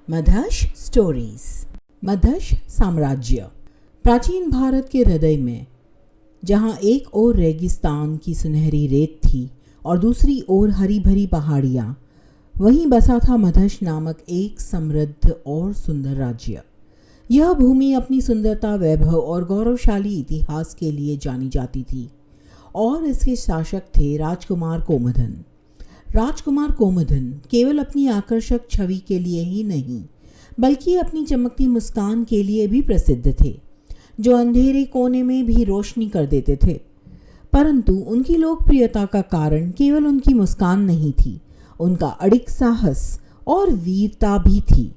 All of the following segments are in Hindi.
मधश स्टोरीज। मधश साम्राज्य। प्राचीन भारत के हृदय में, जहाँ एक ओर रेगिस्तान की सुनहरी रेत थी और दूसरी ओर हरी भरी पहाड़ियाँ, वहीं बसा था मधश नामक एक समृद्ध और सुंदर राज्य। यह भूमि अपनी सुंदरता, वैभव और गौरवशाली इतिहास के लिए जानी जाती थी और इसके शासक थे राजकुमार कोमधन। राजकुमार कोमधन केवल अपनी आकर्षक छवि के लिए ही नहीं, बल्कि अपनी चमकती मुस्कान के लिए भी प्रसिद्ध थे, जो अंधेरे कोने में भी रोशनी कर देते थे। परंतु उनकी लोकप्रियता का कारण केवल उनकी मुस्कान नहीं थी, उनका अड़िग साहस और वीरता भी थी।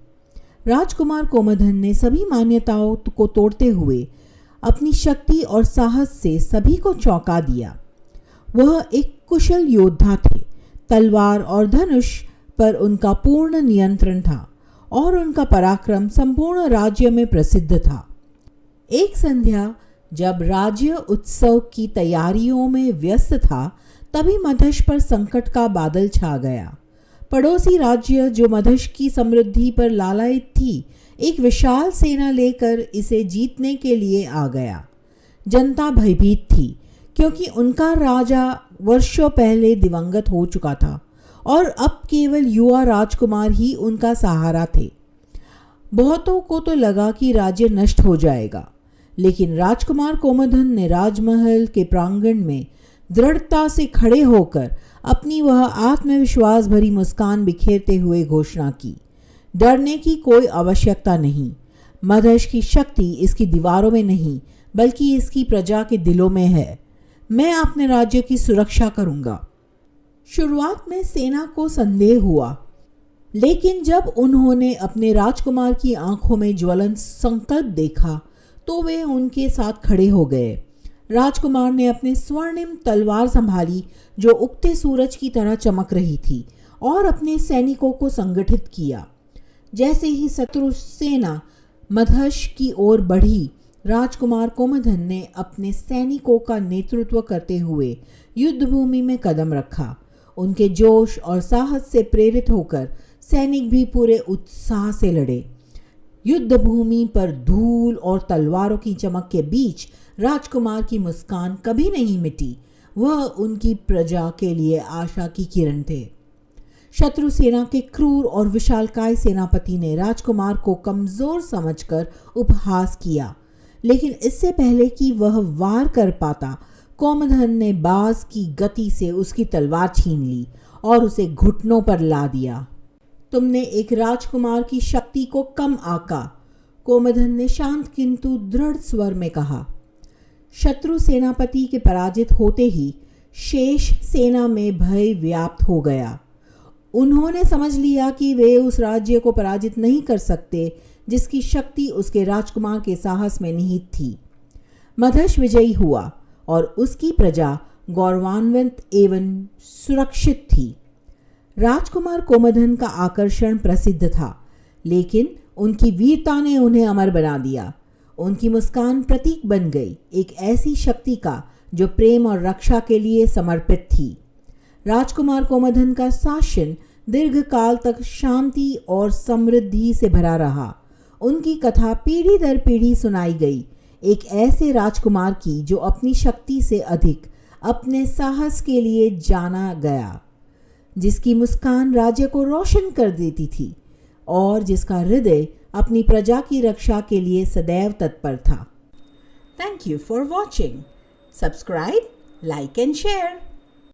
राजकुमार कोमधन ने सभी मान्यताओं को तोड़ते हुए अपनी शक्ति और साहस से सभी को चौंका दिया। वह एक कुशल योद्धा थे। तलवार और धनुष पर उनका पूर्ण नियंत्रण था और उनका पराक्रम संपूर्ण राज्य में प्रसिद्ध था। एक संध्या जब राज्य उत्सव की तैयारियों में व्यस्त था, तभी मधश पर संकट का बादल छा गया। पड़ोसी राज्य, जो मधश की समृद्धि पर लालायित थी, एक विशाल सेना लेकर इसे जीतने के लिए आ गया। जनता भयभीत थी, क्योंकि उनका राजा वर्षों पहले दिवंगत हो चुका था और अब केवल युवा राजकुमार ही उनका सहारा थे। बहुतों को तो लगा कि राज्य नष्ट हो जाएगा, लेकिन राजकुमार कोमधन ने राजमहल के प्रांगण में दृढ़ता से खड़े होकर अपनी वह आत्मविश्वास भरी मुस्कान बिखेरते हुए घोषणा की, डरने की कोई आवश्यकता नहीं। मधश की शक्ति इसकी दीवारों में नहीं, बल्कि इसकी प्रजा के दिलों में है। मैं अपने राज्य की सुरक्षा करूंगा। शुरुआत में सेना को संदेह हुआ, लेकिन जब उन्होंने अपने राजकुमार की आंखों में ज्वलंत संकल्प देखा, तो वे उनके साथ खड़े हो गए। राजकुमार ने अपने स्वर्णिम तलवार संभाली, जो उगते सूरज की तरह चमक रही थी, और अपने सैनिकों को संगठित किया। जैसे ही शत्रु सेना मधश की ओर बढ़ी, राजकुमार कोमधन ने अपने सैनिकों का नेतृत्व करते हुए युद्धभूमि में कदम रखा। उनके जोश और साहस से प्रेरित होकर सैनिक भी पूरे उत्साह से लड़े। युद्धभूमि पर धूल और तलवारों की चमक के बीच राजकुमार की मुस्कान कभी नहीं मिटी। वह उनकी प्रजा के लिए आशा की किरण थे। शत्रु सेना के क्रूर और विशालकाय सेनापति ने राजकुमार को कमजोर समझकर उपहास किया, लेकिन इससे पहले कि वह वार कर पाता, कोमधन ने बाज की गति से उसकी तलवार छीन ली और उसे घुटनों पर ला दिया। तुमने एक राजकुमार की शक्ति को कम आका, कोमधन ने शांत किंतु दृढ़ स्वर में कहा। शत्रु सेनापति के पराजित होते ही शेष सेना में भय व्याप्त हो गया। उन्होंने समझ लिया कि वे उस राज्य को पराजित नहीं कर सकते जिसकी शक्ति उसके राजकुमार के साहस में निहित थी। मधश विजयी हुआ और उसकी प्रजा गौरवान्वित एवं सुरक्षित थी। राजकुमार कोमधन का आकर्षण प्रसिद्ध था, लेकिन उनकी वीरता ने उन्हें अमर बना दिया। उनकी मुस्कान प्रतीक बन गई, एक ऐसी शक्ति का जो प्रेम और रक्षा के लिए समर्पित थी। राजकुमार कोमधन का शासन दीर्घकाल तक शांति और समृद्धि से भरा रहा। उनकी कथा पीढ़ी दर पीढ़ी सुनाई गई, एक ऐसे राजकुमार की जो अपनी शक्ति से अधिक अपने साहस के लिए जाना गया, जिसकी मुस्कान राज्य को रोशन कर देती थी और जिसका हृदय अपनी प्रजा की रक्षा के लिए सदैव तत्पर था। Thank you for watching. Subscribe, like and share.